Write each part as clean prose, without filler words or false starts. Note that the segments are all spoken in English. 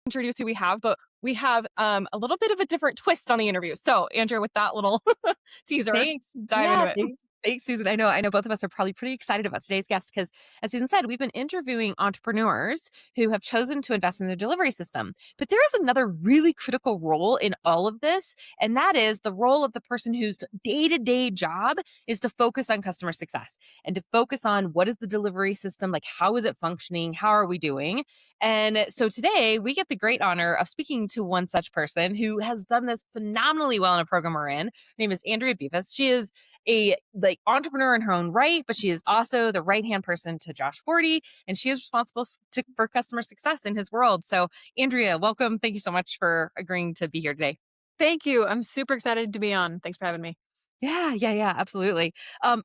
introduce who we have, but we have a little bit of a different twist on the interview. So, Andrew, with that little teaser, Thanks. dive into Yeah, it. thanks. Thanks, Susan. I know both of us are probably pretty excited about today's guest because, as Susan said, we've been interviewing entrepreneurs who have chosen to invest in their delivery system. But there is another really critical role in all of this, and that is the role of the person whose day-to-day job is to focus on customer success and to focus on what is the delivery system, like how is it functioning, how are we doing? And so today we get the great honor of speaking to one such person who has done this phenomenally well in a program we're in. Her name is Andrea Befus. She is a entrepreneur in her own right, but she is also the right hand person to Josh Forty, and she is responsible for customer success in his world. So, Andrea, welcome. Thank you so much for agreeing to be here today. Thank you. I'm super excited to be on. Thanks for having me. Yeah, absolutely.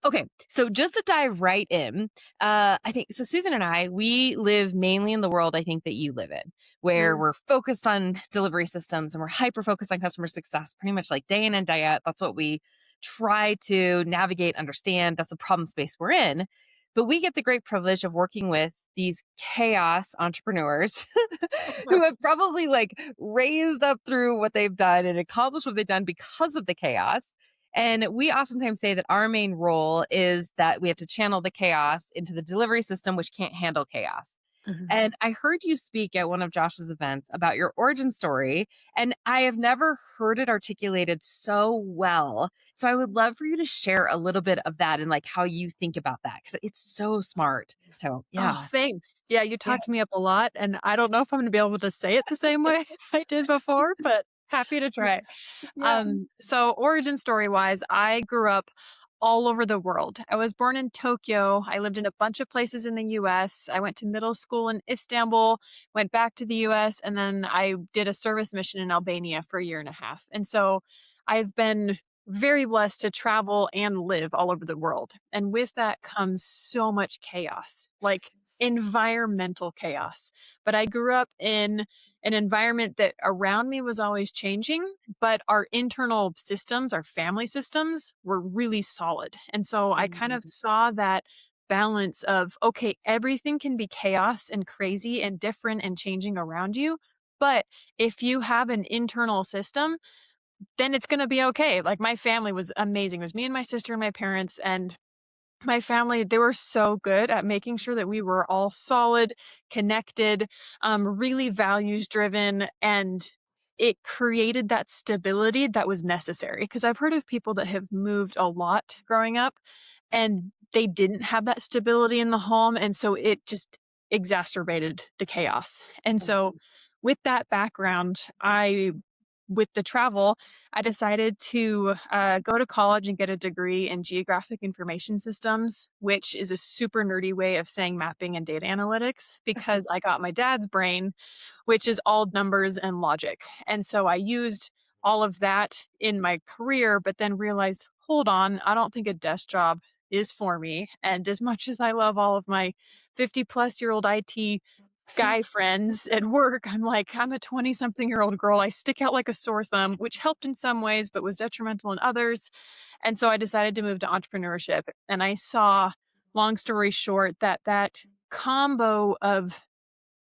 Okay, so just to dive right in, I think so. Susan and I, we live mainly in the world I think that you live in, where Mm. we're focused on delivery systems and we're hyper focused on customer success, pretty much like day in and day out. That's what we try to navigate, understand. That's the problem space we're in. But we get the great privilege of working with these chaos entrepreneurs who have probably like raised up through what they've done and accomplished what they've done because of the chaos. And we oftentimes say that our main role is that we have to channel the chaos into the delivery system, which can't handle chaos. Mhm. And I heard you speak at one of Josh's events about your origin story, and I have never heard it articulated so well. So I would love for you to share a little bit of that and like how you think about that because it's so smart. So Oh, yeah. thanks. Yeah, you Yeah. talked me up a lot, and I don't know if I'm going to be able to say it the same way I did before, but happy to try. Yeah. So origin story wise, I grew up all over the world. I was born in Tokyo. I lived in a bunch of places in the US. I went to middle school in Istanbul, went back to the US, and then I did a service mission in Albania for a year and a half. And so I've been very blessed to travel and live all over the world. And with that comes so much chaos, like environmental chaos. But I grew up in an environment that around me was always changing, but our internal systems, our family systems were really solid. And so I kind of Mm. saw that balance of, okay, everything can be chaos and crazy and different and changing around you. But if you have an internal system, then it's going to be okay. Like my family was amazing. It was me and my sister and my parents, and my family, they were so good at making sure that we were all solid, connected, really values driven, and it created that stability that was necessary. Because I've heard of people that have moved a lot growing up and they didn't have that stability in the home. And so it just exacerbated the chaos. And so, with that background, with the travel, I decided to go to college and get a degree in geographic information systems, which is a super nerdy way of saying mapping and data analytics, because I got my dad's brain, which is all numbers and logic. And so I used all of that in my career, but then realized, hold on, I don't think a desk job is for me. And as much as I love all of my 50-plus-year-old IT guy friends at work, I'm like, I'm a 20-something-year-old girl. I stick out like a sore thumb, which helped in some ways, but was detrimental in others. And so I decided to move to entrepreneurship. And I saw, long story short, that combo of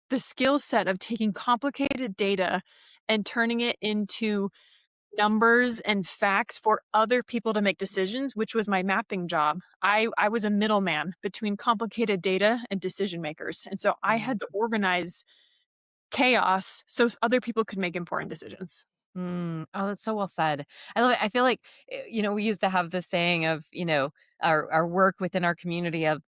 the skill set of taking complicated data and turning it into numbers and facts for other people to make decisions, which was my mapping job. I was a middleman between complicated data and decision makers. And so I Mm. had to organize chaos so other people could make important decisions. Oh, that's so well said. I love it. I feel like, we used to have this saying of, our work within our community of,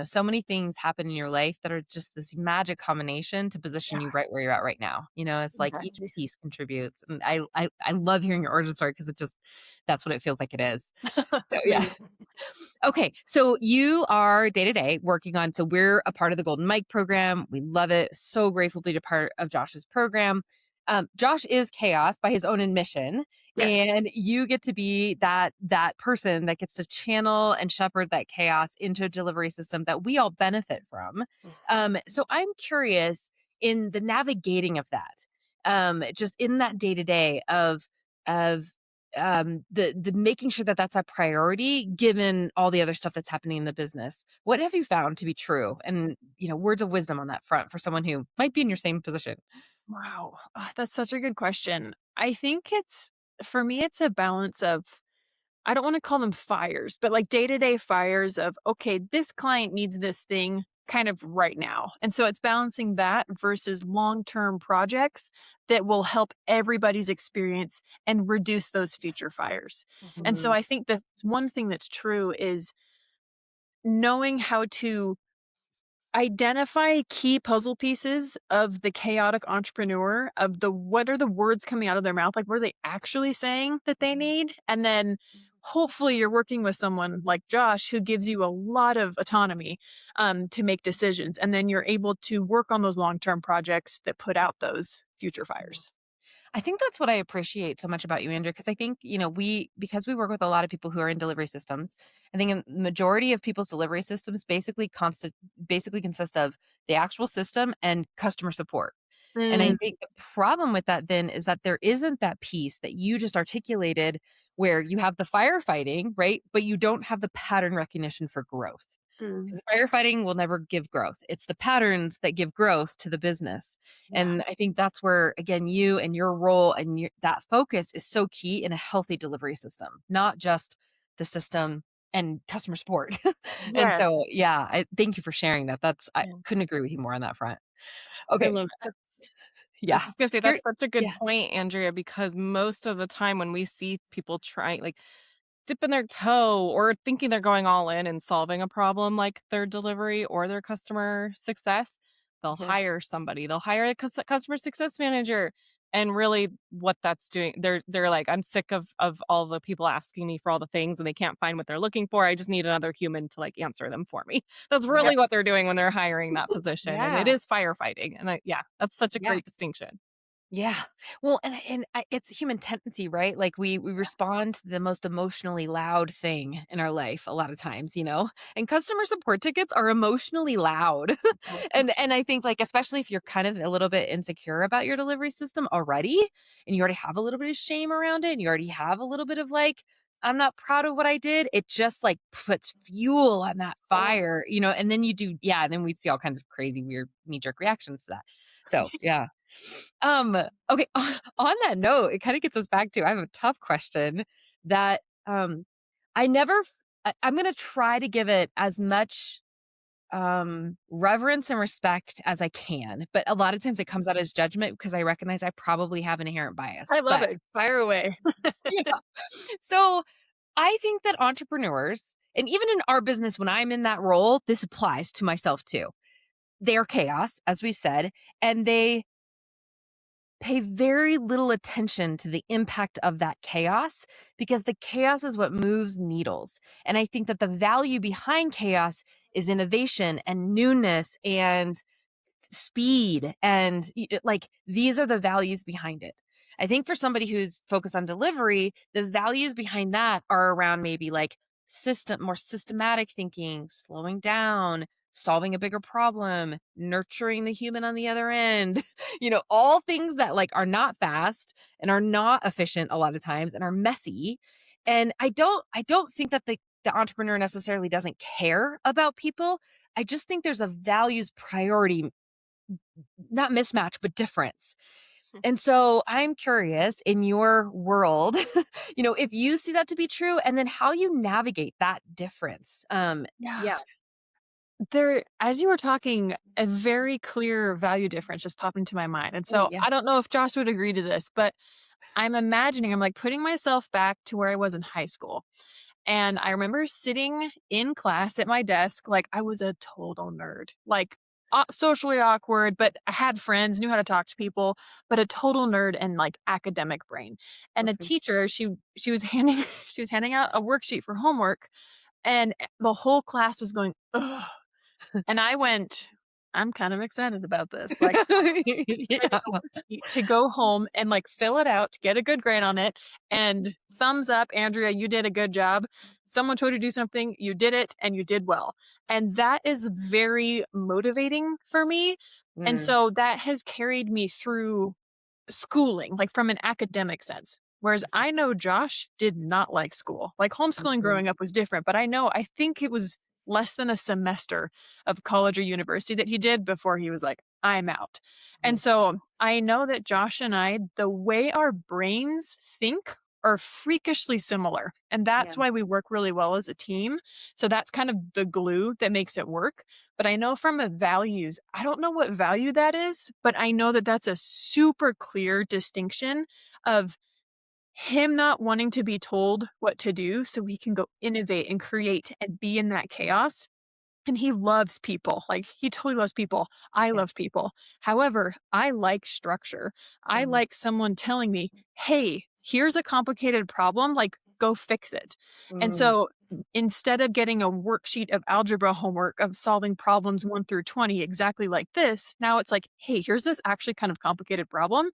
so many things happen in your life that are just this magic combination to position Yeah, you right where you're at right now. It's like each exactly. piece contributes. And I love hearing your origin story because that's what it feels like it is. So, yeah. Amazing. Okay. So you are day to day working on, so we're a part of the Golden Mike program. We love it. So grateful to be a part of Josh's program. Josh is chaos by his own admission, Yes. and you get to be that person that gets to channel and shepherd that chaos into a delivery system that we all benefit from. So I'm curious in the navigating of that, just in that day to day of the making sure that that's a priority given all the other stuff that's happening in the business. What have you found to be true, and words of wisdom on that front for someone who might be in your same position? Wow. That's such a good question. I think for me, it's a balance of, I don't want to call them fires, but like day to day fires of, okay, this client needs this thing kind of right now. And so it's balancing that versus long term projects that will help everybody's experience and reduce those future fires. And so Mhm. I think that one thing that's true is knowing how to identify key puzzle pieces of the chaotic entrepreneur, of the what are the words coming out of their mouth, like, what are they actually saying that they need? And then, hopefully, you're working with someone like Josh who gives you a lot of autonomy, to make decisions, and then you're able to work on those long-term projects that put out those future fires. I think that's what I appreciate so much about you, Andrew, because I think, because we work with a lot of people who are in delivery systems, I think a majority of people's delivery systems basically consist of the actual system and customer support. And I Mm, think the problem with that then is that there isn't that piece that you just articulated where you have the firefighting, right? But you don't have the pattern recognition for growth. mm, Because firefighting will never give growth. It's the patterns that give growth to the business. yeah. And I think that's where, again, you and your role and that focus is so key in a healthy delivery system, not just the system and customer support. And Yes. so, yeah, I thank you for sharing that. I Yeah. couldn't agree with you more on that front. I Okay. love that. I was Yeah. just gonna say Here, that's such a good yeah. point, Andrea, because most of the time when we see people trying like dipping their toe or thinking they're going all in and solving a problem like their delivery or their customer success, they'll Mhm. hire somebody. They'll hire a customer success manager. And really what that's doing, they're like, I'm sick of all the people asking me for all the things and they can't find what they're looking for. I just need another human to like answer them for me. That's Yep. really what they're doing when they're hiring that position. And it Yeah. is firefighting. And yeah, that's such a Yeah. great distinction. Yeah. Well, it's human tendency, right? Like we respond to the most emotionally loud thing in our life a lot of times, And customer support tickets are emotionally loud. And I think like especially if you're kind of a little bit insecure about your delivery system already and you already have a little bit of shame around it and you already have a little bit of like I'm not proud of what I did. It just like puts fuel on that Oh, fire, and then and then we see all kinds of crazy weird knee jerk reactions to that. So, yeah. Um, okay, on that note, it kinda gets us back to I have a tough question that, I never f I'm gonna try to give it as much, reverence and respect as I can, but a lot of times it comes out as judgment because I recognize I probably have an inherent I bias, love but it. Fire away. yeah. So, I think that entrepreneurs and even in our business when I'm in that role, this applies to myself too. They are chaos, as we've said, and they pay very little attention to the impact of that chaos because the chaos is what moves needles. And I think that the value behind chaos is innovation and newness and speed and like these are the values behind it. I think for somebody who's focused on delivery, the values behind that are around maybe like more systematic thinking, slowing down, solving a bigger problem, nurturing the human on the other end. All things that like are not fast and are not efficient a lot of times and are messy. And I don't think that the entrepreneur necessarily doesn't care about people. I just think there's a values priority, not mismatch, but difference. And so I'm curious in your world, if you see that to be true and then how you navigate that difference. Yeah. Yeah. There, as you were talking, a very clear value difference just popped into my mind. And Oh, so yeah. I don't know if Josh would agree to this, but I'm like putting myself back to where I was in high school. And I remember sitting in class at my desk, like I was a total nerd, like socially awkward, but I had friends, knew how to talk to people, but a total nerd and like academic brain. And a Mhm. teacher, she was handing she was handing out a worksheet for homework, and the whole class was going, ugh. And I went, "I'm kind of excited about this." Like, handing Yeah. a worksheet to go home and, like, fill it out, get a good grade on it, and thumbs up, "Andrea, you did a good job. Someone told you to do something, you did it, and you did well." And that is very motivating for me, and Mm, so that has carried me through schooling, like, from an academic sense. Whereas I know Josh did not like school. Like, homeschooling mhm. growing up was different, but I think it was less than a semester of college or university that he did before he was like, I'm out. And Mhm. so I know that Josh and I, the way our brains think are freakishly similar. And that's Yeah. why we work really well as a team. So that's kind of the glue that makes it work. But I know from a values, I don't know what value that is, but I know that that's a super clear distinction of him not wanting to be told what to do so he can go innovate and create and be in that chaos. And he loves people. Like, he totally loves people. I Yeah. love people. However, I like structure. I Mhm. like someone telling me, "Hey, here's a complicated problem, like, go fix it." And Mm. so instead of getting a worksheet of algebra homework of solving problems 1 through 20 exactly like this, now it's like, "Hey, here's this actually kind of complicated problem.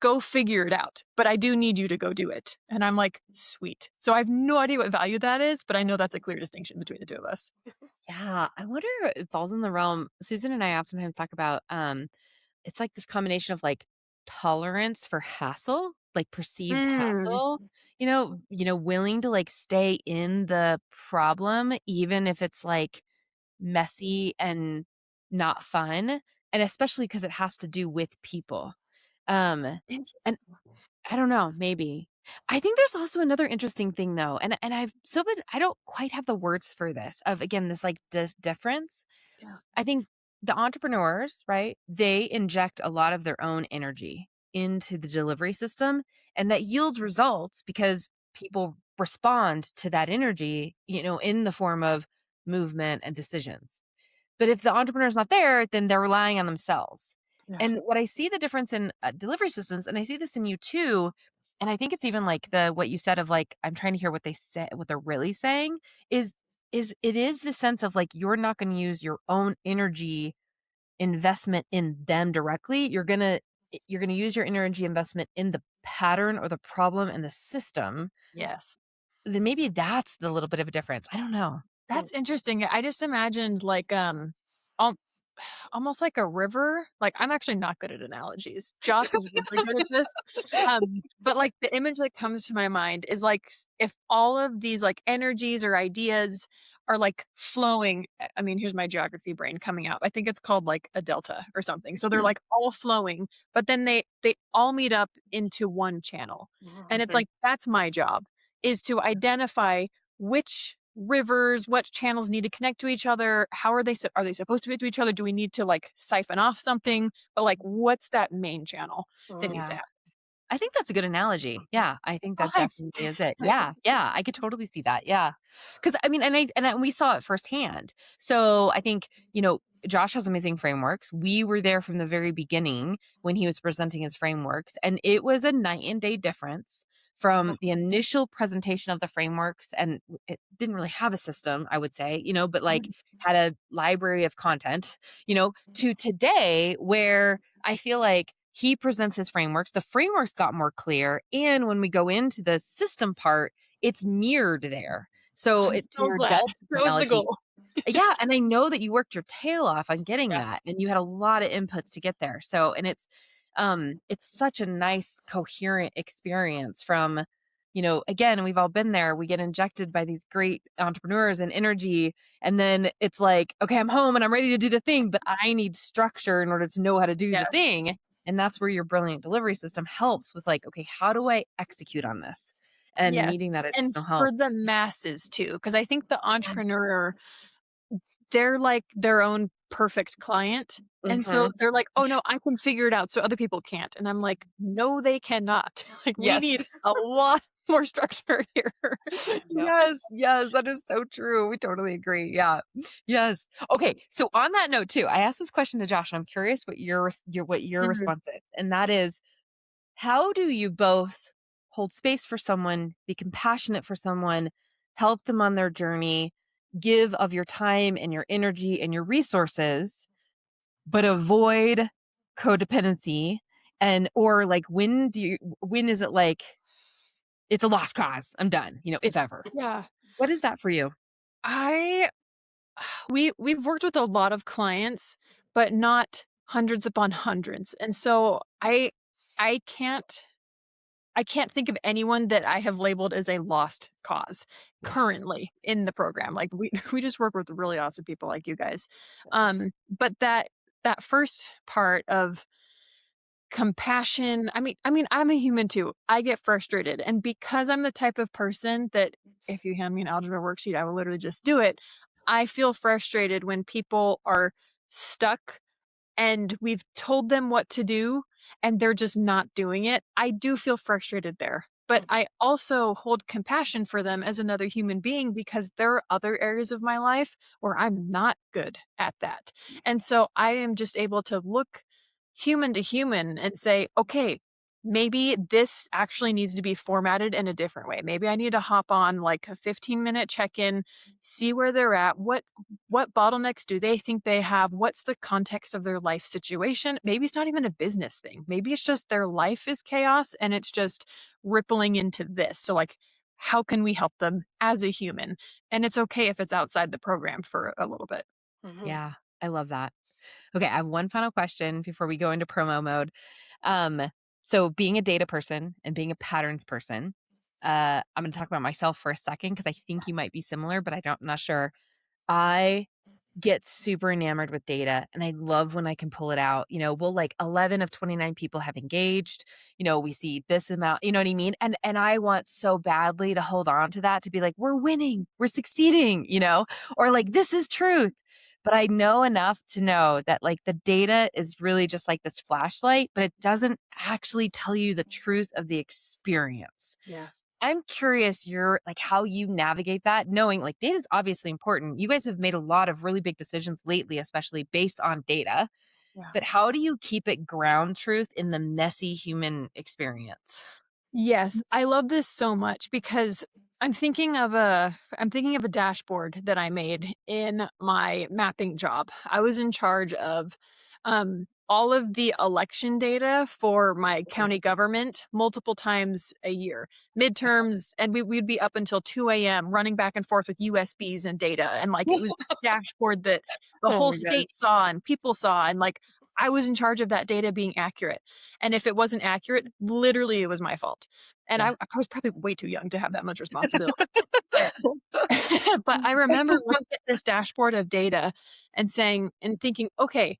Go figure it out, but I do need you to go do it." And I'm like, "Sweet." So I have no idea what value that is, but I know that's a clear distinction between the 2 of us. Yeah, I wonder if it falls in the realm Susan and I oftentimes talk about, it's like this combination of, like, tolerance for hassle, like perceived Mm. hassle, willing to, like, stay in the problem even if it's, like, messy and not fun, and especially because it has to do with people. Um, and I don't know, maybe. I think there's also another interesting thing though, and I've still been I don't quite have the words for this of again this like difference. Yeah. I think the entrepreneurs, right? They inject a lot of their own energy into the delivery system, and that yields results because people respond to that energy, in the form of movement and decisions. But if the entrepreneur's not there, then they're relying on themselves. Yeah. And what I see the difference in delivery systems, and I see this in you too, and I think it's even like the what you said of like I'm trying to hear what they say, what they're really saying is it is the sense of like you're not going to use your own energy investment in them directly. You're gonna use your energy investment in the pattern or the problem and the system. Yes. Then maybe that's the little bit of a difference. I don't know. That's interesting. I just imagined like, al almost like a river. Like, I'm actually not good at analogies. Josh is really good at this. But, like, the image that comes to my mind is, like, if all of these, like, energies or ideas are, like, flowing I mean, here's my geography brain coming out. I think it's called, like, a delta or something. So they're, like, all flowing, but then they all meet up into one channel. And it's Mhm. like, that's my job, is to identify which rivers, what channels need to connect to each other, how are they supposed to fit to each other? Do we need to, like, siphon off something? But, like, what's that main channel that needs to Yeah. happen? I think that's a good analogy. Yeah, I think Oh, that thanks. definitely is it. Yeah, yeah, I could totally see that. Yeah, because I mean, and we saw it firsthand. So I think Josh has amazing frameworks. We were there from the very beginning when he was presenting his frameworks, and it was a night and day difference from the initial presentation of the frameworks, and it didn't really have a system, I would say, but like had a library of content, to today where I feel like he presents his frameworks. The frameworks got more clear. And when we go into the system part, it's mirrored there. So I'm it to so your glad. Delta That was the analogy. goal. Yeah. And I know that you worked your tail off on getting Yeah. that. And you had a lot of inputs to get there. So and it's such a nice coherent experience from again, we've all been there. We get injected by these great entrepreneurs and energy. And then it's like, okay, I'm home and I'm ready to do the thing, but I need structure in order to know how to do the Yes. thing. And that's where your brilliant delivery system helps with like, okay, how do I execute on this? And Yes. needing that And additional for help. the masses too, because I think the Yes. entrepreneur, they're like their own perfect client. And so Hmm. they're like, "Oh, no, I can figure it out so other people can't." And I'm like, "No, they cannot." Like, we Yes. need a lot more structure here. Yep. Yes, yes, that is so true. We totally agree. Yeah. Yes. Okay. So on that note too, I asked this question to Josh, and I'm curious what your Mhm. response is. And that is, how do you both hold space for someone, be compassionate for someone, help them on their journey, give of your time and your energy and your resources, but avoid codependency? And or like when is it like it's a lost cause? I'm done, if ever. Yeah. What is that for you? I we've worked with a lot of clients, but not hundreds upon hundreds. And so I can't I can't think of anyone that I have labeled as a lost cause currently in the program. Like, we we just work with really awesome people like you guys. But that that first part of compassion, I mean, I'm a human too. I get frustrated, and because I'm the type of person that if you hand me an algebra worksheet, I will literally just do it. I feel frustrated when people are stuck and we've told them what to do and they're just not doing it. I do feel frustrated there. But Mhm. I also hold compassion for them as another human being because there are other areas of my life where I'm not good at that. And so I am just able to look human to human and say, okay, maybe this actually needs to be formatted in a different way. Maybe I need to hop on like a 15-minute check-in, see where they're at, what bottlenecks do they think they have, what's the context of their life situation. Maybe it's not even a business thing. Maybe it's just their life is chaos and it's just rippling into this. So like how can we help them as a human? And it's okay if it's outside the program for a little bit. Mhm. Yeah, I love that. Okay, I have one final question before we go into promo mode. Um, so being a data person and being a patterns person, I'm going to talk about myself for a second because I think you might be similar, but I'm not sure. I get super enamored with data and I love when I can pull it out. We'll like 11 of 29 people have engaged. We see this amount, you know what I mean? And I want so badly to hold on to that to be like, we're winning, we're succeeding, or like this is truth. But I know enough to know that like the data is really just like this flashlight, but it doesn't actually tell you the truth of the experience. Yes. I'm curious your like how you navigate that knowing like data is obviously important. You guys have made a lot of really big decisions lately, especially based on data. Yeah. But how do you keep it ground truth in the messy human experience? Yes, I love this so much because I'm thinking of a dashboard that I made in my mapping job. I was in charge of all of the election data for my county government multiple times a year, midterms, and we'd be up until 2 a.m. running back and forth with USBs and data. And like it was a dashboard that the Oh whole my gosh. state saw and people saw. And like I was in charge of that data being accurate. And if it wasn't accurate, literally it was my fault. And Yeah. I was probably way too young to have that much responsibility. But but I remember looking at this dashboard of data and saying and thinking, okay,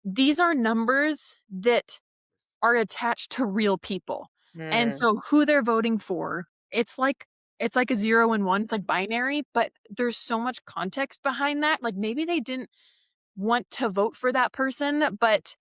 these are numbers that are attached to real people. And Mm. so who they're voting for, it's like a 0 and 1, it's like binary, but there's so much context behind that. Like maybe they didn't want to vote for that person, but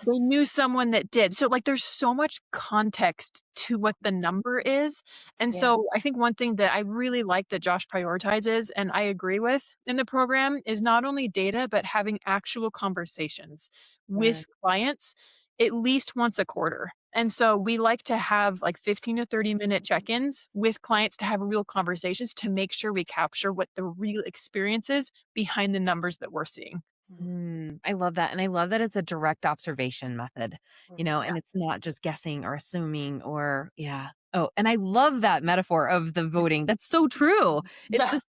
they Yes. knew someone that did. So, like, there's so much context to what the number is, and Yeah. so I think one thing that I really like that Josh prioritizes, and I agree with in the program, is not only data, but having actual conversations Mm. with clients at least once a quarter. And so we like to have, like, 15 to 30-minute check-ins with clients to have real conversations to make sure we capture what the real experience is behind the numbers that we're seeing. Mhm. I love that. And I love that it's a direct observation method, Mhm. Yeah. and it's not just guessing or assuming or, yeah. Oh, and I love that metaphor of the voting. That's so true. It's Yeah. just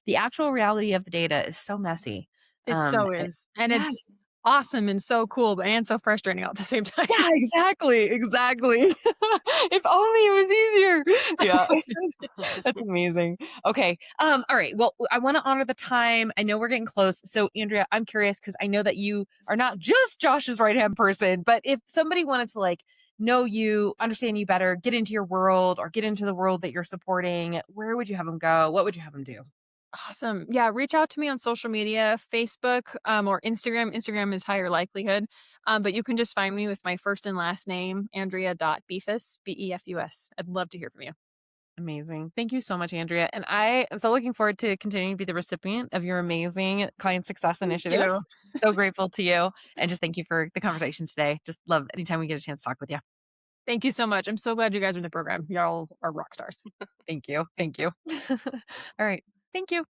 the actual reality of the data is so messy. It so is, and Yeah, it's awesome and so cool, but and so frustrating all at the same time. yeah, exactly, exactly. If only it was easier. Yeah. That's amazing. Okay. All right. Well, I want to honor the time. I know we're getting close. So, Andrea, I'm curious because I know that you are not just Josh's right hand person, but if somebody wanted to like know you, understand you better, get into your world or get into the world that you're supporting, where would you have them go? What would you have them do? Awesome. Yeah, reach out to me on social media, Facebook, or Instagram. Instagram is higher likelihood, but you can just find me with my first and last name, Andrea.Befus, Befus. I'd love to hear from you. Amazing. Thank you so much, Andrea. And I am so looking forward to continuing to be the recipient of your amazing client success Thank you. initiatives. So grateful to you. And just thank you for the conversation today. Just love anytime we get a chance to talk with you. Thank you so much. I'm so glad you guys are in the program. Y'all are rock stars. Thank you. Thank Thank you. you. All right. Thank you.